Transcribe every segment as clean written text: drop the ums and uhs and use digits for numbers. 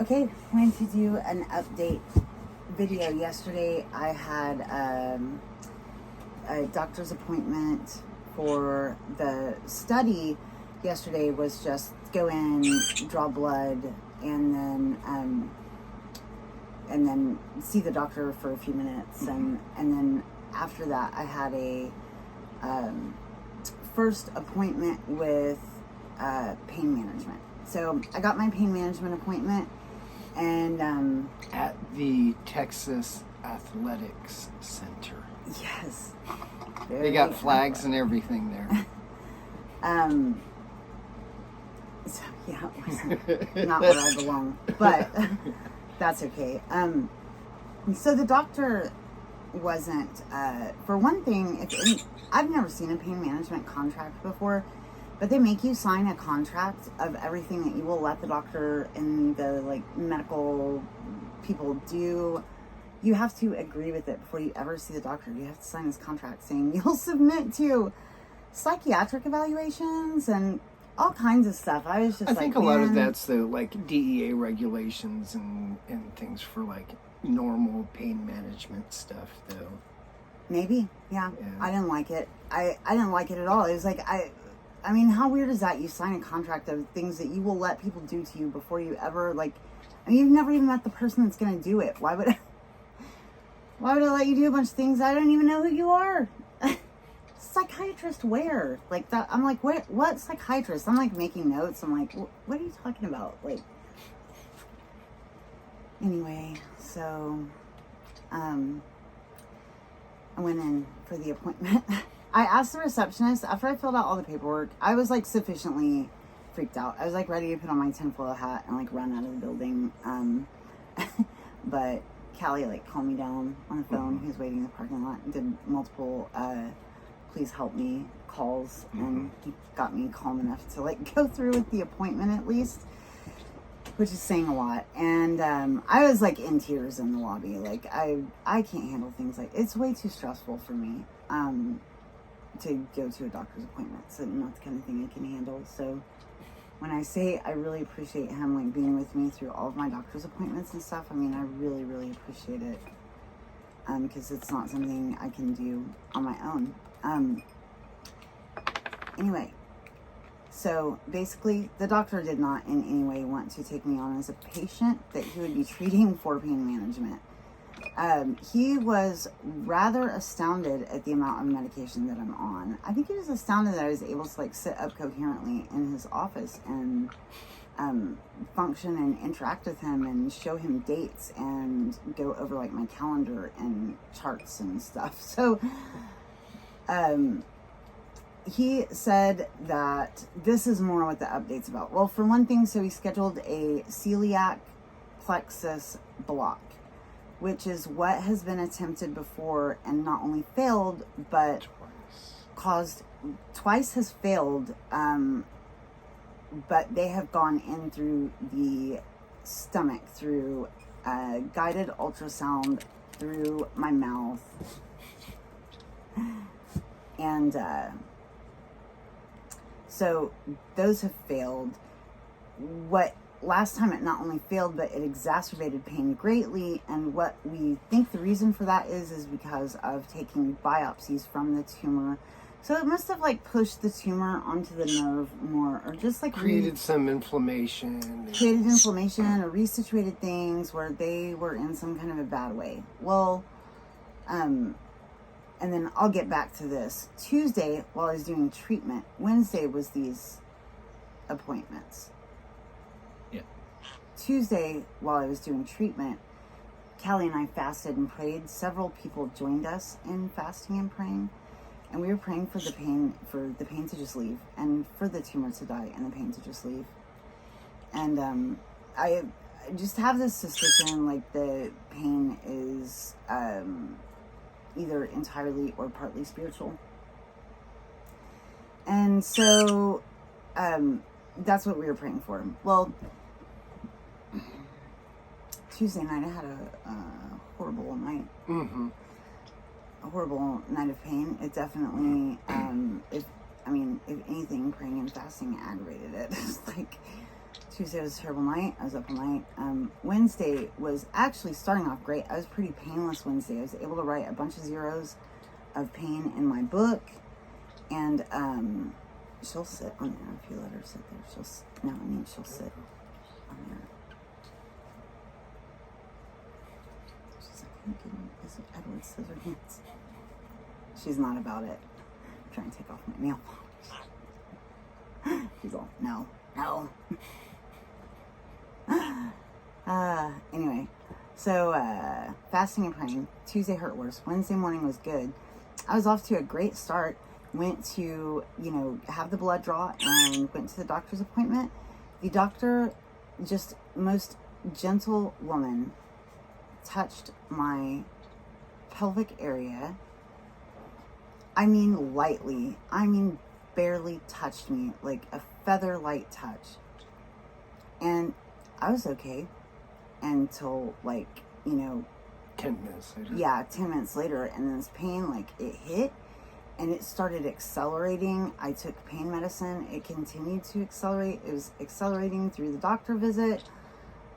Okay, wanted to do an update video. Yesterday I had a doctor's appointment for the study. Yesterday was just go in, draw blood, and then see the doctor for a few minutes, and then after that I had a first appointment with pain management. So I got my pain management appointment, and at the Texas Athletics Center. yes, They got flags and everything there. So yeah, it wasn't not where I belong, but that's okay. So the doctor wasn't, for one thing, I've never seen a pain management contract before, but they make you sign a contract of everything that you will let the doctor and the medical people do. You have to agree with it before you ever see the doctor. You have to sign this contract saying you'll submit to psychiatric evaluations and all kinds of stuff. I was just I think a lot of that's the DEA regulations and things for normal pain management stuff, though. Maybe, yeah. I didn't like it. I didn't like it at all. It was I mean, how weird is that? You sign a contract of things that you will let people do to you before you ever, you've never even met the person that's going to do it. Why would I let you do a bunch of things? I don't even know who you are. Psychiatrist where? That. I'm like, what psychiatrist? I'm making notes. I'm like, what are you talking about? Anyway, so, I went in for the appointment. I asked the receptionist, after I filled out all the paperwork, I was sufficiently freaked out. I was ready to put on my tinfoil hat and run out of the building. But Callie calmed me down on the phone. He was waiting in the parking lot and did multiple please help me calls, and he got me calm enough to go through with the appointment at least, which is saying a lot. And I was in tears in the lobby. I can't handle things it's way too stressful for me to go to a doctor's appointment. So not the kind of thing I can handle. So when I say I really appreciate him being with me through all of my doctor's appointments and stuff, I mean, I really, really appreciate it. Because it's not something I can do on my own. Anyway, so basically the doctor did not in any way want to take me on as a patient that he would be treating for pain management. He was rather astounded at the amount of medication that I'm on. I think he was astounded that I was able to sit up coherently in his office and function and interact with him and show him dates and go over my calendar and charts and stuff. So he said that this is more what the update's about. Well, for one thing, so he scheduled a celiac plexus block, which is what has been attempted before and not only failed, but twice has failed, but they have gone in through the stomach, through guided ultrasound, through my mouth, and so those have failed. Last time it not only failed, but it exacerbated pain greatly, and what we think the reason for that is because of taking biopsies from the tumor. So it must have pushed the tumor onto the nerve more, or just created some inflammation. Created inflammation or resituated things where they were in some kind of a bad way. Well, and then I'll get back to this. Tuesday, while I was doing treatment, Wednesday was these appointments. Yeah. Tuesday, while I was doing treatment, Callie and I fasted and prayed. Several people joined us in fasting and praying. And we were praying for the pain to just leave, and for the tumor to die and the pain to just leave. And I just have this suspicion the pain is either entirely or partly spiritual. And so that's what we were praying for. Well, Tuesday night I had a horrible night. A horrible night of pain. It definitely, if anything, praying and fasting aggravated it. It's Tuesday was a terrible night. I was up all night. Wednesday was actually starting off great. I was pretty painless Wednesday. I was able to write a bunch of zeros of pain in my book. And she'll sit on there if you let her sit there. She'll sit on there. She's like, is it Edward Scissorhands? She's not about it. I'm trying to take off my nail polish. She's all, no. Anyway, so fasting and praying. Tuesday hurt worse. Wednesday morning was good. I was off to a great start. Went to, have the blood draw and went to the doctor's appointment. The doctor, just most gentle woman, touched my pelvic area. I mean lightly. I mean barely touched me, like a feather light touch. And I was okay until 10 minutes later. Yeah, 10 minutes later. And then this pain, it hit and it started accelerating. I took pain medicine. It continued to accelerate. It was accelerating through the doctor visit.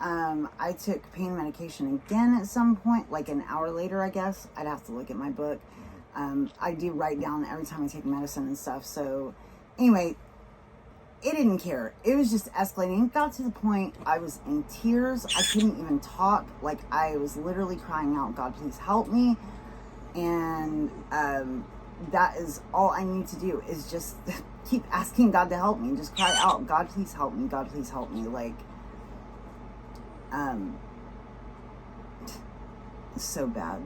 I took pain medication again at some point, like an hour later, I guess. I'd have to look at my book. I do write down every time I take medicine and stuff. So anyway, it didn't care. It was just escalating. It got to the point I was in tears. I couldn't even talk. I was literally crying out, God, please help me. And that is all I need to do is just keep asking God to help me. Just cry out, God, please help me. God, please help me. So bad.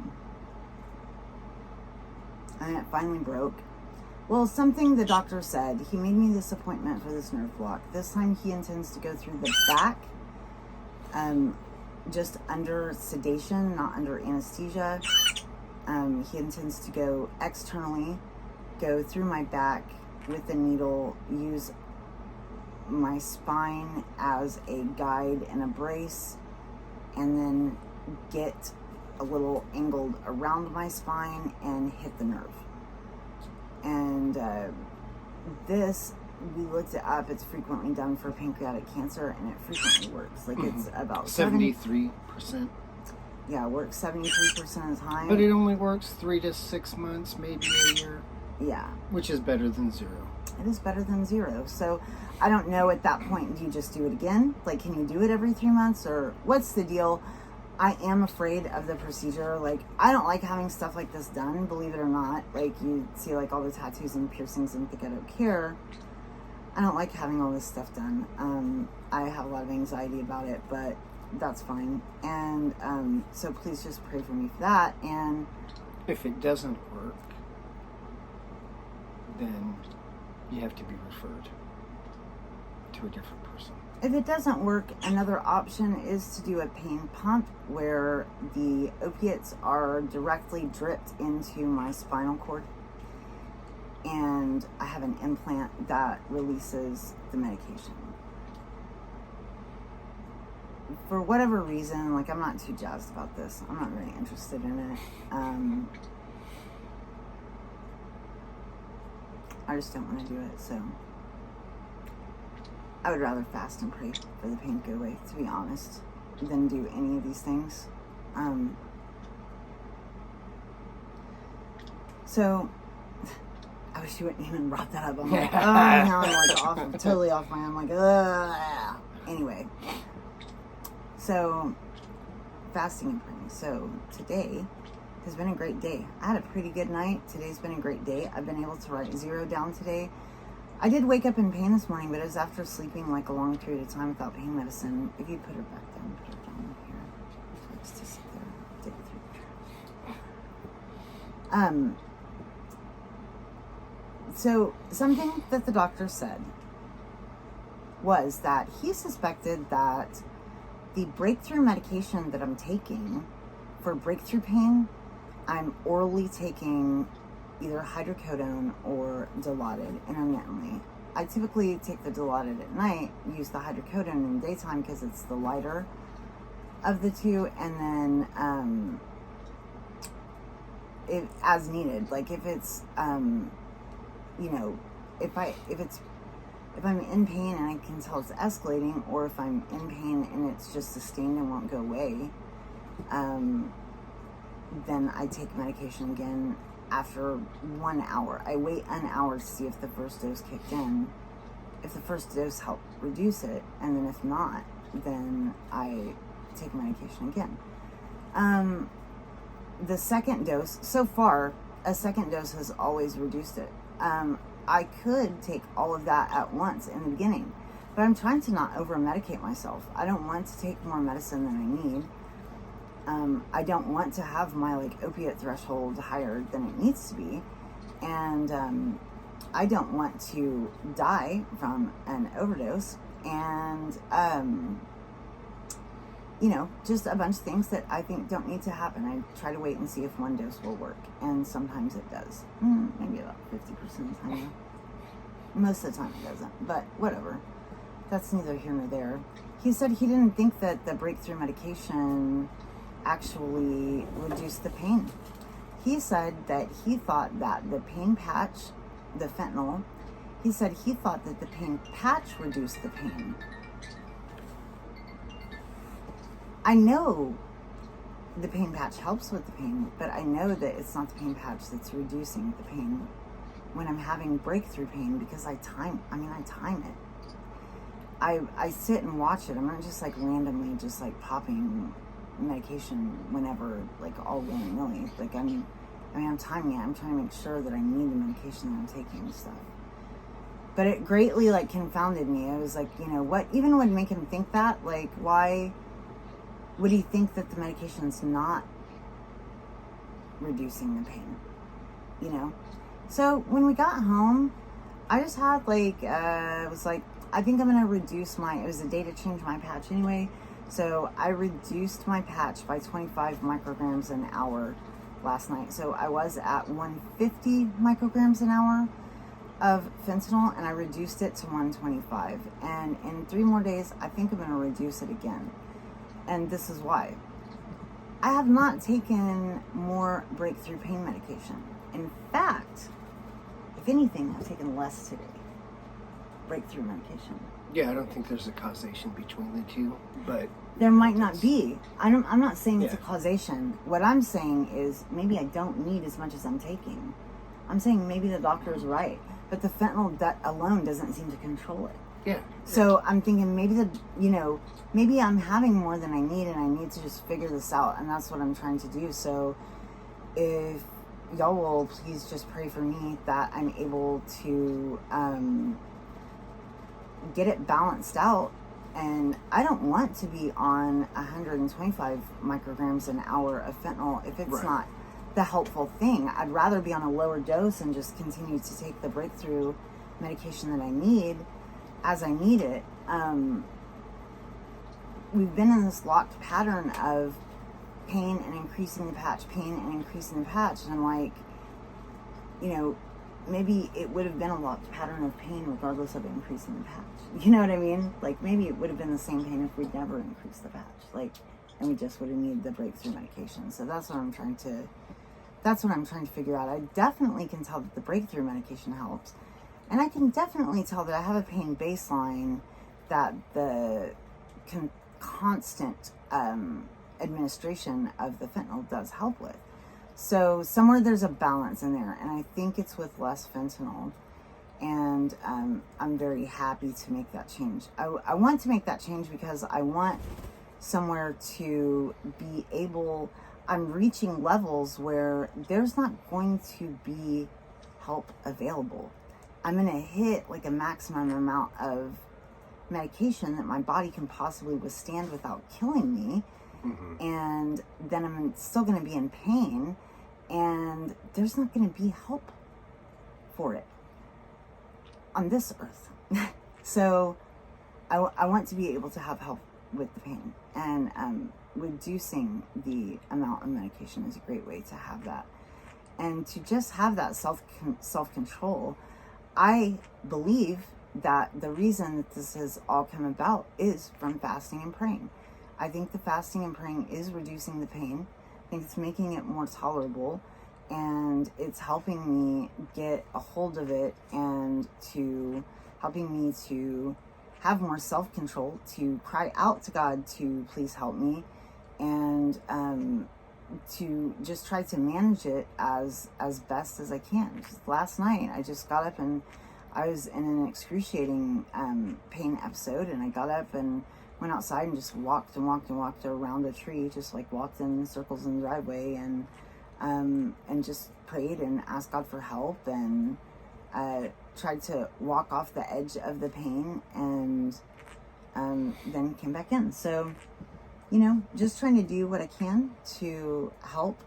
And it finally broke. Well, something the doctor said, he made me this appointment for this nerve block. This time he intends to go through the back, just under sedation, not under anesthesia. He intends to go externally, go through my back with the needle, use my spine as a guide and a brace, and then get a little angled around my spine and hit the nerve. And this, we looked it up, it's frequently done for pancreatic cancer, and it frequently works. It's about 73%. Yeah, it works 73% of the time. But it only works 3 to 6 months, maybe a year. Yeah. Which is better than 0. It is better than 0. So I don't know at that point, do you just do it again? Can you do it every 3 months, or what's the deal? I am afraid of the procedure. I don't like having stuff like this done, believe it or not. You see all the tattoos and piercings and think I don't care. I don't like having all this stuff done. I have a lot of anxiety about it, but that's fine. And so please just pray for me for that. And if it doesn't work, then you have to be referred to a different person. If it doesn't work, another option is to do a pain pump where the opiates are directly dripped into my spinal cord. And I have an implant that releases the medication. For whatever reason, I'm not too jazzed about this. I'm not really interested in it. I just don't want to do it, so I would rather fast and pray for the pain to go away, to be honest, than do any of these things. So I wish you wouldn't even brought that up. I'm now I'm totally off my. I'm ugh. Anyway, so fasting and praying. So today has been a great day. I had a pretty good night. Today's been a great day. I've been able to write 0 down today. I did wake up in pain this morning, but it was after sleeping a long period of time without pain medicine. If you put her back down, put her down here. She likes to sit there, dig through the trash. So something that the doctor said was that he suspected that the breakthrough medication that I'm taking for breakthrough pain, I'm orally taking either hydrocodone or Dilaudid intermittently. I typically take the Dilaudid at night, use the hydrocodone in the daytime because it's the lighter of the two, and then if as needed, if it's if it's If I'm in pain and I can tell it's escalating, or if I'm in pain and it's just sustained and won't go away, then I take medication again after 1 hour. I wait an hour to see if the first dose kicked in. If the first dose helped reduce it, and then if not, then I take medication again. The second dose, so far, a second dose has always reduced it. I could take all of that at once in the beginning, but I'm trying to not over-medicate myself. I don't want to take more medicine than I need. I don't want to have my opiate threshold higher than it needs to be, and I don't want to die from an overdose, and just a bunch of things that I think don't need to happen. I try to wait and see if one dose will work, and sometimes it does. Maybe about 50% of the time. Most of the time it doesn't, but whatever. That's neither here nor there. He said he didn't think that the breakthrough medication actually reduced the pain. He said that he thought that the pain patch, the fentanyl, he said he thought that the pain patch reduced the pain. I know the pain patch helps with the pain, but I know that it's not the pain patch that's reducing the pain when I'm having breakthrough pain, because I time it. I sit and watch it. I'm not just randomly just popping medication whenever, all willy-nilly. I'm timing it. I'm trying to make sure that I need the medication that I'm taking and stuff. But it greatly confounded me. I was what even would make him think that? Why would he think that the medication's not reducing the pain? So when we got home, I just had I think I'm gonna reduce it was a day to change my patch anyway. So I reduced my patch by 25 micrograms an hour last night. So I was at 150 micrograms an hour of fentanyl, and I reduced it to 125. And in 3 more days, I think I'm going to reduce it again. And this is why. I have not taken more breakthrough pain medication. In fact, if anything, I've taken less today. Breakthrough medication. Yeah, I don't think there's a causation between the two, but there might not be. I'm not saying it's a causation. What I'm saying is maybe I don't need as much as I'm taking. I'm saying maybe the doctor is right, but the fentanyl alone doesn't seem to control it. Yeah. So I'm thinking maybe I'm having more than I need, and I need to just figure this out, and that's what I'm trying to do. So if y'all will please just pray for me that I'm able to get it balanced out. And I don't want to be on 125 micrograms an hour of fentanyl if it's not the helpful thing. I'd rather be on a lower dose and just continue to take the breakthrough medication that I need as I need it. We've been in this locked pattern of pain and increasing the patch, pain and increasing the patch. And I'm maybe it would have been a locked pattern of pain regardless of increasing the patch. You know what I mean? Maybe it would have been the same pain if we'd never increased the patch. And we just would have needed the breakthrough medication. So that's what I'm trying to figure out. I definitely can tell that the breakthrough medication helps. And I can definitely tell that I have a pain baseline that the constant administration of the fentanyl does help with. So somewhere there's a balance in there, and I think it's with less fentanyl. And I'm very happy to make that change. I want to make that change because I want somewhere to be able, I'm reaching levels where there's not going to be help available. I'm going to hit a maximum amount of medication that my body can possibly withstand without killing me. Mm-hmm. And then I'm still going to be in pain, and there's not going to be help for it on this earth. So I want to be able to have help with the pain, and reducing the amount of medication is a great way to have that, and to just have that self-control. I believe that the reason that this has all come about is from fasting and praying. I think the fasting and praying is reducing the pain. I think it's making it more tolerable, and it's helping me get a hold of it and to helping me to have more self-control, to cry out to God to please help me, and to just try to manage it as best as I can. Just last night, I just got up and I was in an excruciating pain episode, and I got up and went outside and just walked around a tree, just like walked in circles in the driveway, and just prayed and asked God for help, and tried to walk off the edge of the pain, and then came back in. So, just trying to do what I can to help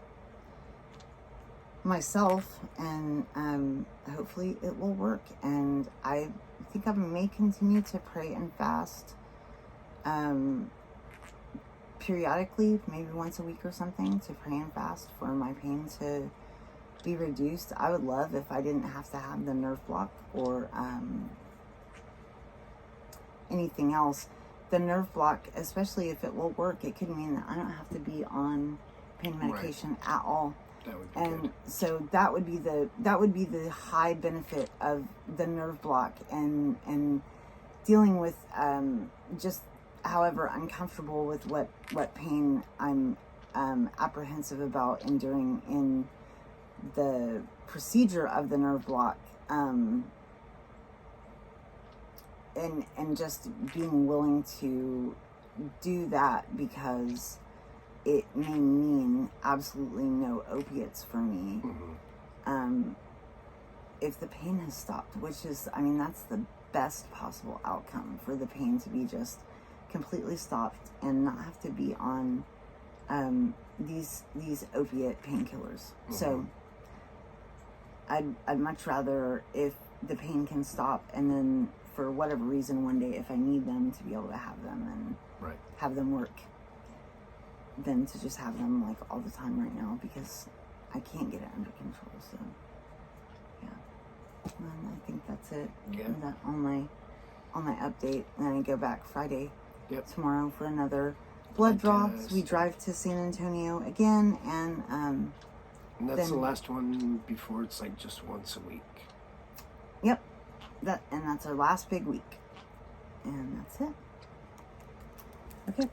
myself, and hopefully it will work. And I think I may continue to pray and fast periodically, maybe once a week or something, to pray and fast for my pain to be reduced. I would love if I didn't have to have the nerve block or anything else. The nerve block, especially if it will work, it could mean that I don't have to be on pain medication at all. That would be good. So that would be the high benefit of the nerve block, and dealing with just however uncomfortable with what pain I'm apprehensive about enduring in the procedure of the nerve block, and just being willing to do that because it may mean absolutely no opiates for me. Mm-hmm. If the pain has stopped, which is, that's the best possible outcome, for the pain to be just completely stopped and not have to be on these opiate painkillers. Mm-hmm. So I'd much rather, if the pain can stop, and then for whatever reason one day if I need them, to be able to have them and Right. have them work, than to just have them like all the time right now, because I can't get it under control. So yeah, and I think that's it. Yeah. That on my update. And then I go back Friday, tomorrow, for another blood draws. We drive to San Antonio again, and that's then the last one before it's like just once a week. Yep. That's our last big week. And that's it. Okay.